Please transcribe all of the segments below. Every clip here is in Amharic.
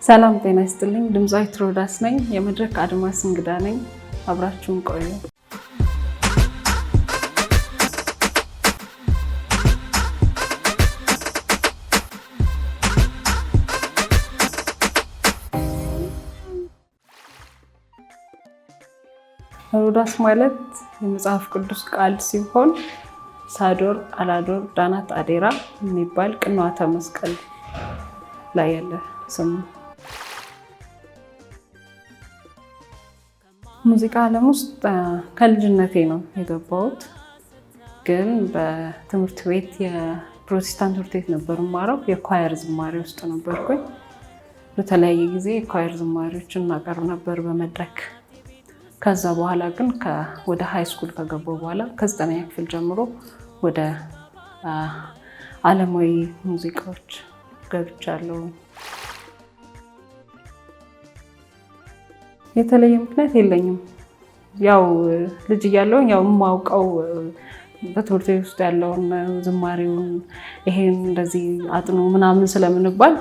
ሰላም ጤና ይስጥልኝ። ድምጻዊት ሮዳስ ነኝ። የመድረክ አድማስ እንግዳ ነኝ። አብራችሁን ቆዩ። ሮዳስ ማለት የመጽሐፍ ቅዱስ ቃል ሲሆን ሳዶር፣ አላዶር፣ ዳናት፣ አዴራ የሚባል ቅንዋተ መስቀል ላይ ያለ ስም። ሙዚቃ ዓለም ውስጥ ከልጅነቴ ነው የገባሁት። ግን በትምህርት ቤት የፕሮቴስታንት ትምህርት ቤት ነበር የማረው። የኳየር ዝማሬ ውስጥ ነበርኩኝ። በተለያየ ጊዜ የኳየር ዝማሬዎችን እናቀርብ ነበር በመድረክ። ከዛ በኋላ ግን ወደ ሃይ ስኩል ከገባሁ በኋላ ከ9ኛ ክፍል ጀምሮ ወደ ዓለማዊ ሙዚቃዎች ገብቻለሁ። የተለየ ምክንያት የለኝም። ያው ልጅ እያለሁ የማውቀው በትምህርት ቤት ውስጥ ያለውን ዝማሬውን ይሄን እንደዚህ አጥኑ ምናምን ስለምንባል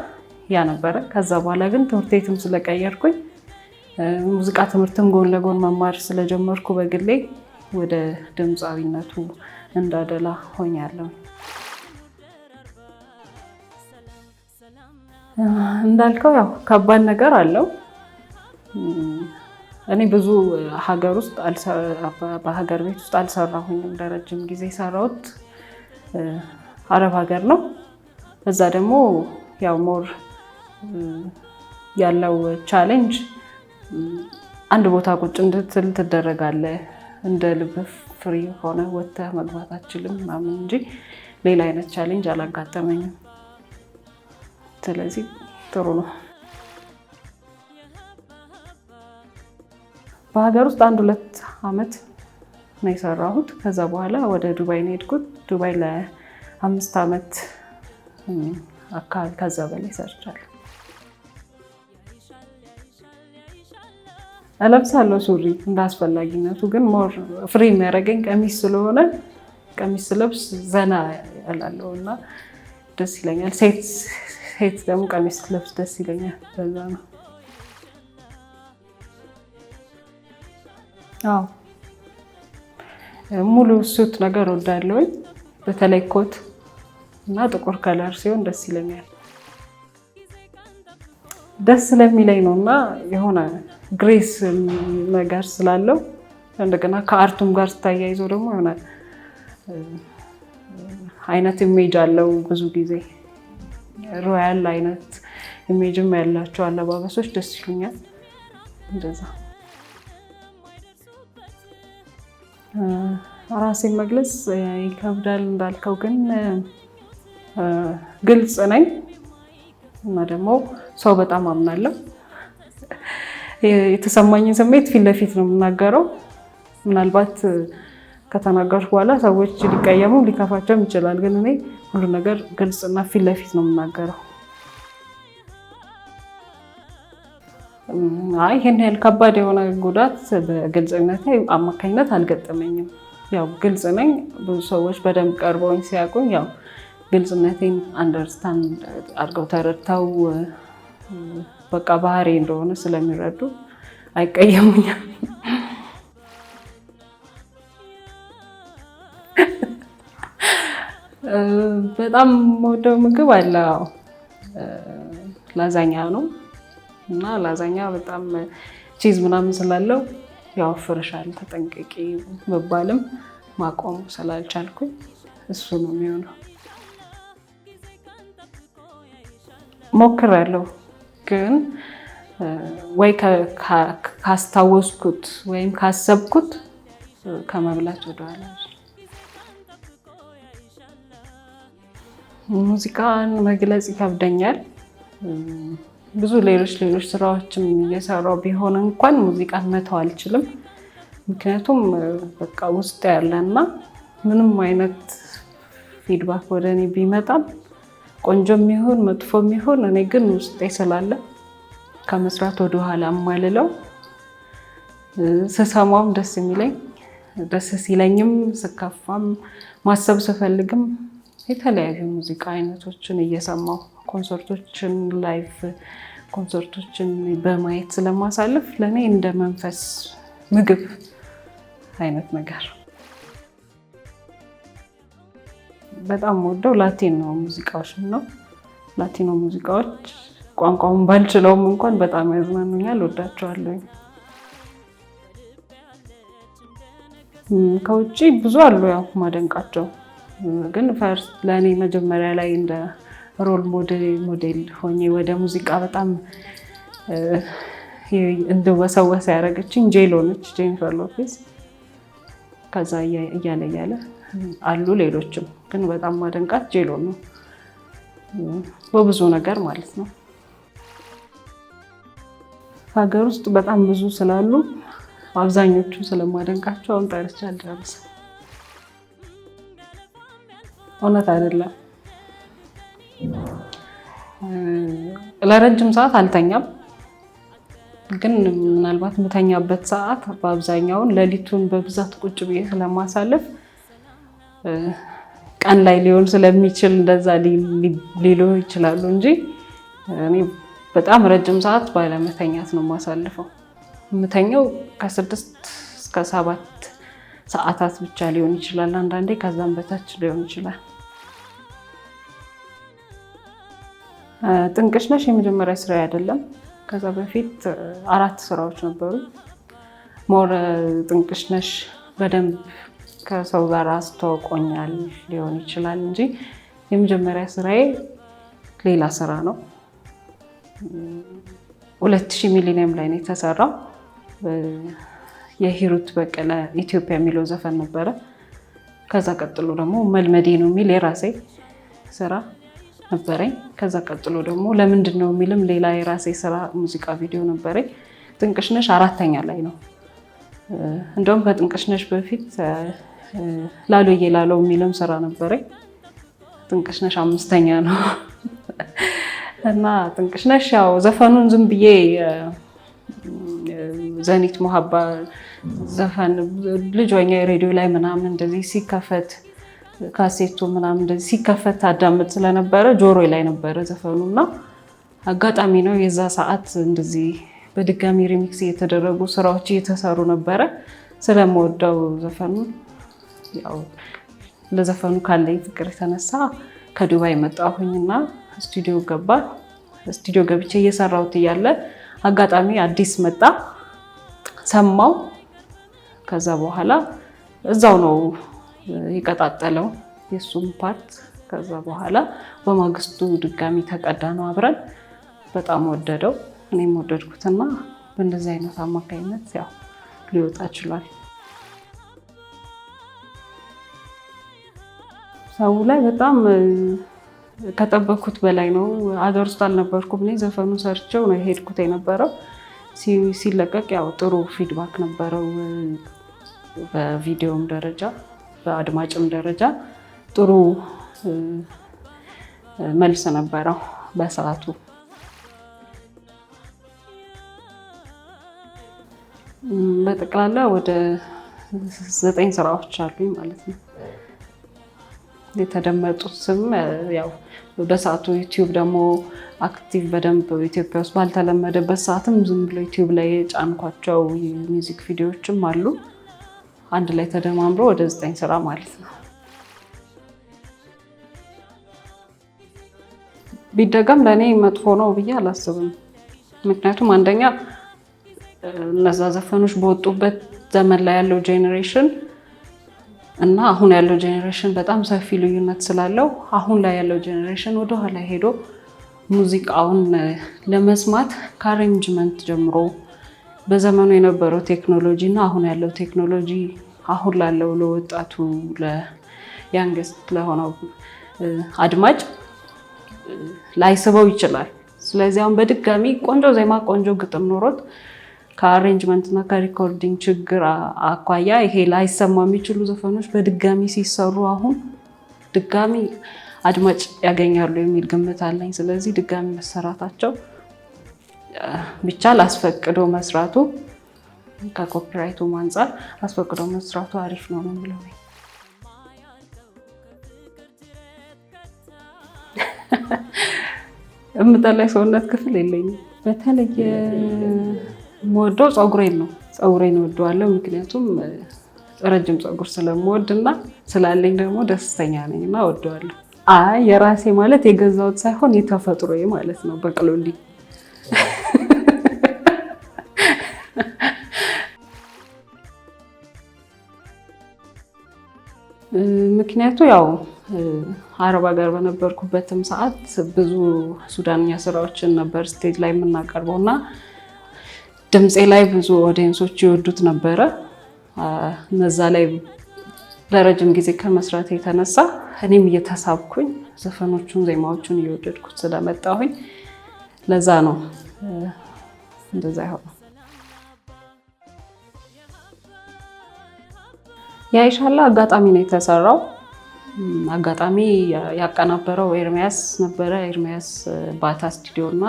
ያ ነበረ። ከዛ በኋላ ግን ትምህርት ቤትም ስለቀየርኩኝ ሙዚቃ ትምህርትም ጎን ለጎን መማር ስለጀመርኩ በግሌ ወደ ድምፃዊነቱ እንዳደላ ሆኛለሁ። እንዳልከው ያው ከባድ ነገር አለው። እኔ ብዙ በሀገር ቤት ውስጥ አልሰራሁኝም። ለረጅም ጊዜ የሰራሁት አረብ ሀገር ነው። እዛ ደግሞ ያው ሞር ያለው ቻሌንጅ አንድ ቦታ ቁጭ እንድትል ትደረጋለህ። እንደ ልብ ፍሪ ሆነ ወጥተህ መግባት አትችልም ምናምን እንጂ ሌላ አይነት ቻሌንጅ አላጋጠመኝም። ስለዚህ ጥሩ ነው። በሀገር ውስጥ 1-2 ዓመት ነው የሰራሁት። ከዛ በኋላ ወደ ዱባይ ነው የሄድኩት። ዱባይ ለ5 ዓመት አካባቢ ከዛ በላይ ሰርቻለሁ። እለብሳለሁ ሱሪ እንደ አስፈላጊነቱ፣ ግን ሞር ፍሪ የሚያደርገኝ ቀሚስ ስለሆነ ቀሚስ ስለብስ ዘና እላለሁ እና ደስ ይለኛል። ሴት ደግሞ ቀሚስ ስለብስ ደስ ይለኛል። በዛ ነው። አዎ ሙሉ ሱት ነገር ወዳለሁኝ። በተለይ ኮት እና ጥቁር ከለር ሲሆን ደስ ይለኛል። ደስ ስለሚለኝ ነው እና የሆነ ግሬስ ነገር ስላለው እንደገና ከአርቱም ጋር ስታያይዘው ደግሞ የሆነ አይነት ኢሜጅ አለው። ብዙ ጊዜ ሮያል አይነት ኢሜጅም ያላቸው አለባበሶች ደስ ይሉኛል። እንደዛ ራሴን መግለጽ ይከብዳል እንዳልከው፣ ግን ግልጽ ነኝ እና ደግሞ ሰው በጣም አምናለሁ። የተሰማኝን ስሜት ፊት ለፊት ነው የምናገረው። ምናልባት ከተናገርኩ በኋላ ሰዎች ሊቀየሙ ሊከፋቸውም ይችላል፣ ግን እኔ ሁሉ ነገር ግልጽ እና ፊት ለፊት ነው የምናገረው። ይሄን ያህል ከባድ የሆነ ጉዳት በግልጽነት አማካኝነት አልገጠመኝም። ያው ግልጽ ነኝ። ብዙ ሰዎች በደንብ ቀርበውኝ ሲያውቁኝ ያው ግልጽነቴን አንደርስታንድ አድርገው ተረድተው በቃ ባህሪ እንደሆነ ስለሚረዱ አይቀየሙኝም። በጣም የምወደው ምግብ አለ። ላዛኛ ነው እና ላዛኛ በጣም ቺዝ ምናምን ስላለው ያወፍርሻል ተጠንቀቂ መባልም ማቆም ስላልቻልኩኝ እሱ ነው የሚሆነው። ሞክሬያለሁ፣ ግን ወይ ካስታወስኩት ወይም ካሰብኩት ከመብላት ወደኋላ። ሙዚቃን መግለጽ ይከብደኛል። ብዙ ሌሎች ስራዎችም እየሰራሁ ቢሆን እንኳን ሙዚቃን መተው አልችልም። ምክንያቱም በቃ ውስጥ ያለና ምንም አይነት ፊድባክ ወደ እኔ ቢመጣም ቆንጆም ይሁን መጥፎም ይሁን እኔ ግን ውስጤ ስላለ ከመስራት ወደኋላ የማልለው፣ ስሰማውም ደስ የሚለኝ፣ ደስ ሲለኝም ስከፋም ማሰብ ስፈልግም የተለያዩ ሙዚቃ አይነቶችን እየሰማሁ ኮንሰርቶችን፣ ላይቭ ኮንሰርቶችን በማየት ስለማሳልፍ ለእኔ እንደ መንፈስ ምግብ አይነት ነገር። በጣም ወደው ላቲኖ ሙዚቃዎች ነው። ላቲኖ ሙዚቃዎች ቋንቋውን ባልችለውም እንኳን በጣም ያዝናኑኛል፣ ወዳቸዋለሁ። ከውጭ ብዙ አሉ ያው ማደንቃቸው፣ ግን ፈርስት ለእኔ መጀመሪያ ላይ እንደ ሮል ሞዴል ሆኜ ወደ ሙዚቃ በጣም እንድወሰወስ ያደረገችኝ ጄሎ ነች፣ ጄኒፈር ሎፔዝ። ከዛ እያለ አሉ ሌሎችም፣ ግን በጣም ማደንቃት ጄሎ ነው በብዙ ነገር ማለት ነው። ሀገር ውስጥ በጣም ብዙ ስላሉ አብዛኞቹ ስለማደንቃቸው አሁን ጠርቼ አልጨርስም። እውነት አይደለም። ለረጅም ሰዓት አልተኛም፣ ግን ምናልባት የምተኛበት ሰዓት በአብዛኛውን ሌሊቱን በብዛት ቁጭ ብዬ ስለማሳልፍ ቀን ላይ ሊሆን ስለሚችል እንደዛ ሊሉ ይችላሉ እንጂ እኔ በጣም ረጅም ሰዓት ባለመተኛት ነው የማሳልፈው። የምተኛው ከ6 እስከ 7 ሰዓታት ብቻ ሊሆን ይችላል፣ አንዳንዴ ከዛም በታች ሊሆን ይችላል። ጥንቅሽ ነሽ የመጀመሪያ ስራ አይደለም። ከዛ በፊት 4 ስራዎች ነበሩ። ሞር ጥንቅሽ ነሽ በደንብ ከሰው ጋር አስተዋውቆኛል ሊሆን ይችላል እንጂ የመጀመሪያ ስራዬ ሌላ ስራ ነው። 2000 ሚሊኒየም ላይ ነው የተሰራው። የሂሩት በቀለ ኢትዮጵያ የሚለው ዘፈን ነበረ። ከዛ ቀጥሎ ደግሞ መልመዴ ነው የሚል የራሴ ስራ ነበረኝ። ከዛ ቀጥሎ ደግሞ ለምንድን ነው የሚልም ሌላ የራሴ ስራ ሙዚቃ ቪዲዮ ነበረኝ። ጥንቅሽ ነሽ 4ኛ ላይ ነው። እንደውም ከጥንቅሽ ነሽ በፊት ላሎዬ ላለው የሚልም ስራ ነበረኝ። ጥንቅሽ ነሽ 5ኛ ነው። እና ጥንቅሽ ነሽ ያው ዘፈኑን ዝም ብዬ ዘኒት ሙሀባ ዘፈን ልጅ ሆኜ ሬዲዮ ላይ ምናምን እንደዚህ ሲከፈት ካሴቱ ምናምን እንደዚህ ሲከፈት አዳምጥ ስለነበረ ጆሮ ላይ ነበረ ዘፈኑ እና አጋጣሚ ነው የዛ ሰዓት እንደዚህ በድጋሚ ሪሚክስ እየተደረጉ ስራዎች እየተሰሩ ነበረ። ስለምወደው ዘፈኑ ያው ለዘፈኑ ካለኝ ፍቅር የተነሳ ከዱባይ መጣሁኝና ስቱዲዮ ገብቼ እየሰራሁት እያለ አጋጣሚ አዲስ መጣ፣ ሰማው። ከዛ በኋላ እዛው ነው ይቀጣጠለው የሱም ፓርት። ከዛ በኋላ በማግስቱ ድጋሚ ተቀዳ ነው አብረን። በጣም ወደደው፣ እኔም ወደድኩትና በእንደዚህ አይነት አማካኝነት ያው ሊወጣ ችሏል። ሰው ላይ በጣም ከጠበኩት በላይ ነው። ሀገር ውስጥ አልነበርኩም እኔ። ዘፈኑ ሰርቼው ነው የሄድኩት የነበረው። ሲለቀቅ ያው ጥሩ ፊድባክ ነበረው። በቪዲዮም ደረጃ በአድማጭም ደረጃ ጥሩ መልስ ነበረው በሰዓቱ። በጠቅላላ ወደ 9 ስራዎች አሉኝ ማለት ነው። የተደመጡት ስም ያው በሰዓቱ ዩቲዩብ ደግሞ አክቲቭ በደንብ ኢትዮጵያ ውስጥ ባልተለመደበት ሰዓትም ዝም ብሎ ዩቲዩብ ላይ የጫንኳቸው የሚውዚክ ቪዲዮዎችም አሉ። አንድ ላይ ተደማምሮ ወደ 9 ስራ ማለት ነው። ቢደገም ለእኔ መጥፎ ነው ብዬ አላስብም። ምክንያቱም አንደኛ እነዛ ዘፈኖች በወጡበት ዘመን ላይ ያለው ጄኔሬሽን እና አሁን ያለው ጄኔሬሽን በጣም ሰፊ ልዩነት ስላለው አሁን ላይ ያለው ጄኔሬሽን ወደኋላ ሄዶ ሙዚቃውን ለመስማት ከአሬንጅመንት ጀምሮ በዘመኑ የነበረው ቴክኖሎጂ እና አሁን ያለው ቴክኖሎጂ አሁን ላለው ለወጣቱ ለያንግስት ለሆነው አድማጭ ላይስበው ይችላል። ስለዚህ አሁን በድጋሚ ቆንጆ ዜማ ቆንጆ ግጥም ኖሮት ከአሬንጅመንት እና ከሪኮርዲንግ ችግር አኳያ ይሄ ላይሰማ የሚችሉ ዘፈኖች በድጋሚ ሲሰሩ አሁን ድጋሚ አድማጭ ያገኛሉ የሚል ግምት አለኝ። ስለዚህ ድጋሚ መሰራታቸው ቢቻል አስፈቅዶ መስራቱ ከኮፒራይቱ አንፃር አስፈቅዶ መስራቱ አሪፍ ነው ነው የምለው። የምጠላ ሰውነት ክፍል የለኝም። በተለየ የምወደው ፀጉሬን ነው። ፀጉሬን እወደዋለሁ ምክንያቱም ረጅም ፀጉር ስለምወድና ስላለኝ ደግሞ ደስተኛ ነኝ እና እወደዋለሁ። አይ የራሴ ማለት የገዛሁት ሳይሆን የተፈጥሮዬ ማለት ነው በቅሎልኝ። ምክንያቱ ያው አረብ ሀገር በነበርኩበትም ሰዓት ብዙ ሱዳንኛ ስራዎችን ነበር ስቴጅ ላይ የምናቀርበው እና ድምፄ ላይ ብዙ ኦዲየንሶች ይወዱት ነበረ። እነዛ ላይ ለረጅም ጊዜ ከመስራት የተነሳ እኔም እየተሳብኩኝ ዘፈኖቹን ዜማዎቹን እየወደድኩት ስለመጣሁኝ ለዛ ነው እንደዛ ይሆናል። ያይሻላ አጋጣሚ ነው የተሰራው። አጋጣሚ ያቀናበረው ኤርሚያስ ነበረ። ኤርሚያስ ባታ ስቱዲዮ እና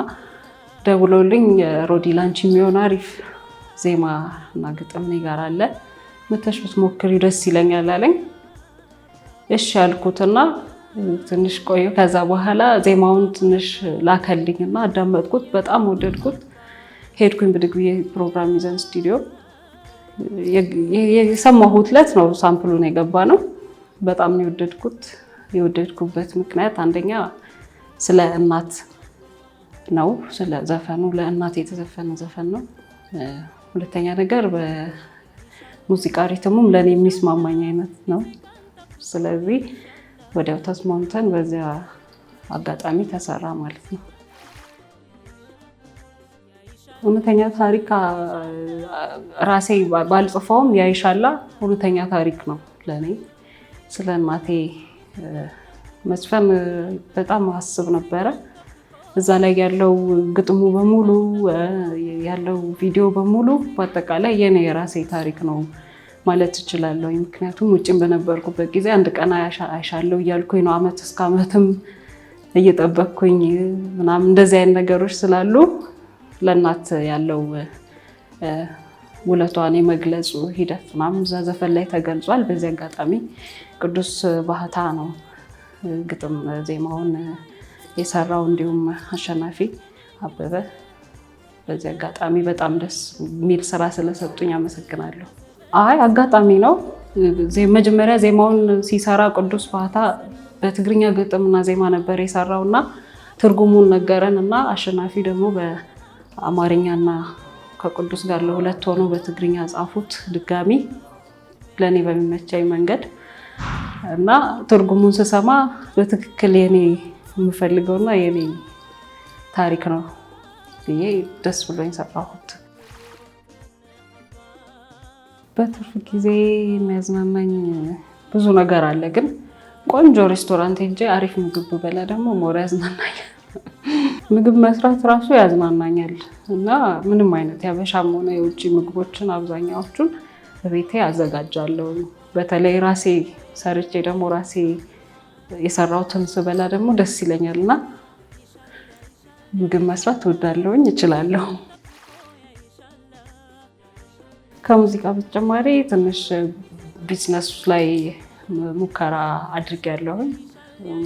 ደውሎልኝ ሮዲ ላንቺ የሚሆን አሪፍ ዜማ እና ግጥም እኔ ጋር አለ መተሽ ብትሞክሪው ደስ ይለኛል አለኝ። እሺ ያልኩትና ትንሽ ቆየሁ። ከዛ በኋላ ዜማውን ትንሽ ላከልኝና አዳመጥኩት፣ በጣም ወደድኩት። ሄድኩኝ ብድግ ብዬ ፕሮግራም ይዘን ስቱዲዮ የሰማሁት ዕለት ነው ሳምፕሉን የገባ ነው። በጣም ነው የወደድኩት። የወደድኩበት ምክንያት አንደኛ ስለ እናት ነው፣ ስለ ዘፈኑ ለእናት የተዘፈነ ዘፈን ነው። ሁለተኛ ነገር በሙዚቃ ሪትሙም ለኔ የሚስማማኝ አይነት ነው። ስለዚህ ወዲያው ተስማምተን በዚያ አጋጣሚ ተሰራ ማለት ነው። እውነተኛ ታሪክ ራሴ ባልጽፈውም ያይሻላ እውነተኛ ታሪክ ነው ለኔ። ስለ እናቴ መስፈን በጣም አስብ ነበረ። እዛ ላይ ያለው ግጥሙ በሙሉ ያለው ቪዲዮ በሙሉ በአጠቃላይ የኔ የራሴ ታሪክ ነው ማለት እችላለሁ። ምክንያቱም ውጭም በነበርኩበት ጊዜ አንድ ቀን አይሻለሁ እያልኩኝ ነው አመት እስከ አመትም እየጠበቅኩኝ ምናምን እንደዚህ አይነት ነገሮች ስላሉ ለእናት ያለው ውለቷን የመግለጹ ሂደት ምናምን እዛ ዘፈን ላይ ተገልጿል። በዚህ አጋጣሚ ቅዱስ ባህታ ነው ግጥም ዜማውን የሰራው፣ እንዲሁም አሸናፊ አበበ። በዚህ አጋጣሚ በጣም ደስ የሚል ስራ ስለሰጡኝ አመሰግናለሁ። አይ አጋጣሚ ነው። መጀመሪያ ዜማውን ሲሰራ ቅዱስ ባህታ በትግርኛ ግጥምና ዜማ ነበር የሰራውና ትርጉሙን ነገረን እና አሸናፊ ደግሞ በአማርኛና ከቅዱስ ጋር ለሁለት ሆኖ በትግርኛ ጻፉት ድጋሚ ለኔ በሚመቻኝ መንገድ እና ትርጉሙን ስሰማ በትክክል የኔ የምፈልገውና የኔ ታሪክ ነው ብዬ ደስ ብሎኝ ሰራሁት። በትርፍ ጊዜ የሚያዝናናኝ ብዙ ነገር አለ፣ ግን ቆንጆ ሬስቶራንት ሄጄ አሪፍ ምግብ ብበላ ደግሞ ሞር ያዝናናኛል። ምግብ መስራት ራሱ ያዝናናኛል እና ምንም አይነት ያበሻም ሆነ የውጭ ምግቦችን አብዛኛዎቹን በቤቴ አዘጋጃለሁ። በተለይ ራሴ ሰርቼ ደግሞ ራሴ የሰራሁትን ስበላ ደግሞ ደስ ይለኛል እና ምግብ መስራት እወዳለሁኝ፣ እችላለሁ። ከሙዚቃ በተጨማሪ ትንሽ ቢዝነስ ላይ ሙከራ አድርጌያለሁኝ።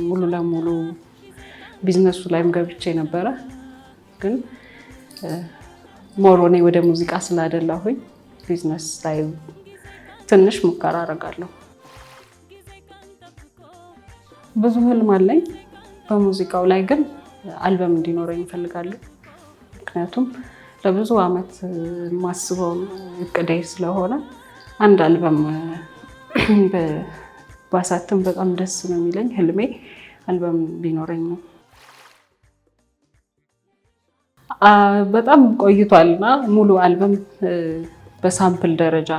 ሙሉ ለሙሉ ቢዝነሱ ላይም ገብቼ ነበረ፣ ግን ሞር እኔ ወደ ሙዚቃ ስላደላሁኝ ቢዝነስ ላይ ትንሽ ሙከራ አደርጋለሁ። ብዙ ህልም አለኝ በሙዚቃው ላይ፣ ግን አልበም እንዲኖረኝ እፈልጋለሁ። ምክንያቱም ለብዙ አመት የማስበው እቅዴ ስለሆነ አንድ አልበም ባሳትም በጣም ደስ ነው የሚለኝ። ህልሜ አልበም ቢኖረኝ ነው። በጣም ቆይቷልና ሙሉ አልበም በሳምፕል ደረጃ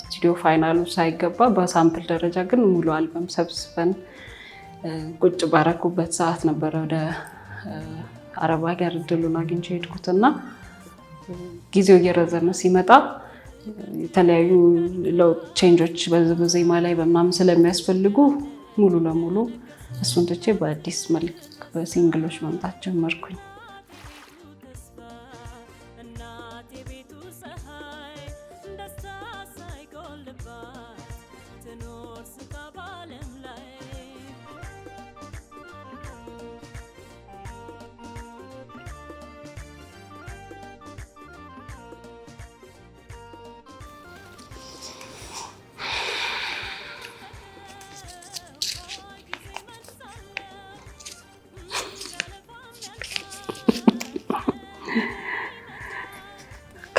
ስቱዲዮ ፋይናሉ ሳይገባ በሳምፕል ደረጃ ግን ሙሉ አልበም ሰብስበን ቁጭ ባረኩበት ሰዓት ነበረ ወደ አረብ ሀገር እድሉን አግኝቼ ሄድኩትና ጊዜው እየረዘመ ሲመጣ የተለያዩ ለውጥ ቼንጆች በዜማ ላይ በምናምን ስለሚያስፈልጉ ሙሉ ለሙሉ እሱን ትቼ በአዲስ መልክ በሲንግሎች መምጣት ጀመርኩኝ።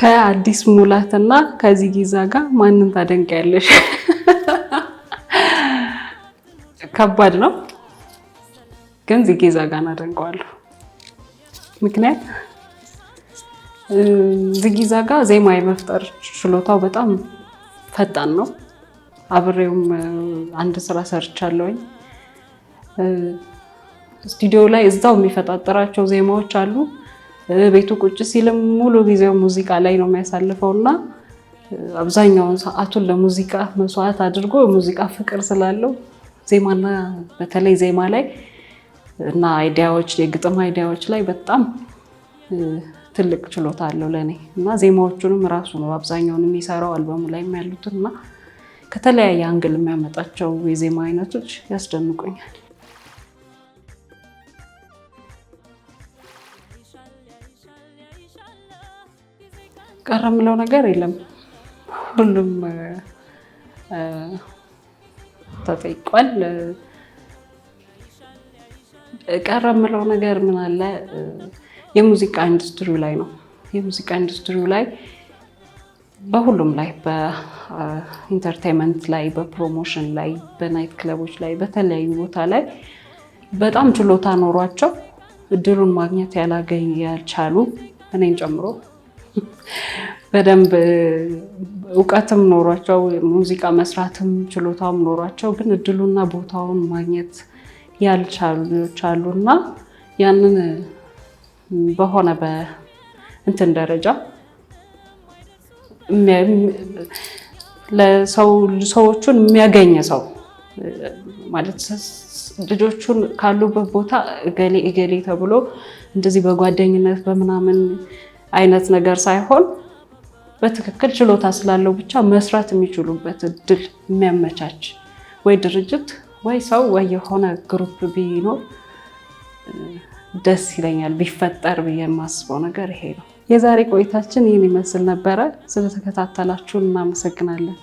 ከአዲስ ሙላትና ከዚህ ጊዛ ጋር ማንን ታደንቂያለሽ? ከባድ ነው፣ ግን ዚጊዛ ጋር አደንቀዋለሁ። ምክንያት ዚጊዛ ጋር ዜማ የመፍጠር ችሎታው በጣም ፈጣን ነው። አብሬውም አንድ ስራ ሰርቻለሁኝ። ስቱዲዮ ላይ እዛው የሚፈጣጠራቸው ዜማዎች አሉ። ቤቱ ቁጭ ሲልም ሙሉ ጊዜው ሙዚቃ ላይ ነው የሚያሳልፈው እና አብዛኛውን ሰዓቱን ለሙዚቃ መስዋዕት አድርጎ የሙዚቃ ፍቅር ስላለው ዜማና በተለይ ዜማ ላይ እና አይዲያዎች፣ የግጥም አይዲያዎች ላይ በጣም ትልቅ ችሎታ አለው ለኔ እና ዜማዎቹንም ራሱ ነው አብዛኛውን የሚሰራው አልበሙ ላይ ያሉትን እና ከተለያየ አንግል የሚያመጣቸው የዜማ አይነቶች ያስደንቁኛል። ቀረ የምለው ነገር የለም። ሁሉም ተጠይቋል። ቀረ የምለው ነገር ምን አለ? የሙዚቃ ኢንዱስትሪው ላይ ነው። የሙዚቃ ኢንዱስትሪው ላይ በሁሉም ላይ በኢንተርቴንመንት ላይ፣ በፕሮሞሽን ላይ፣ በናይት ክለቦች ላይ፣ በተለያዩ ቦታ ላይ በጣም ችሎታ ኖሯቸው እድሉን ማግኘት ያልቻሉ እኔን ጨምሮ በደንብ እውቀትም ኖሯቸው ሙዚቃ መስራትም ችሎታም ኖሯቸው ግን እድሉና ቦታውን ማግኘት ያልቻሉ እና ያንን በሆነ በእንትን ደረጃ ሰዎቹን የሚያገኝ ሰው ማለት ልጆቹን ካሉበት ቦታ እገሌ ተብሎ እንደዚህ በጓደኝነት በምናምን አይነት ነገር ሳይሆን በትክክል ችሎታ ስላለው ብቻ መስራት የሚችሉበት እድል የሚያመቻች ወይ ድርጅት ወይ ሰው ወይ የሆነ ግሩፕ ቢኖር ደስ ይለኛል። ቢፈጠር ብዬ የማስበው ነገር ይሄ ነው። የዛሬ ቆይታችን ይህን ይመስል ነበረ። ስለተከታተላችሁን እናመሰግናለን።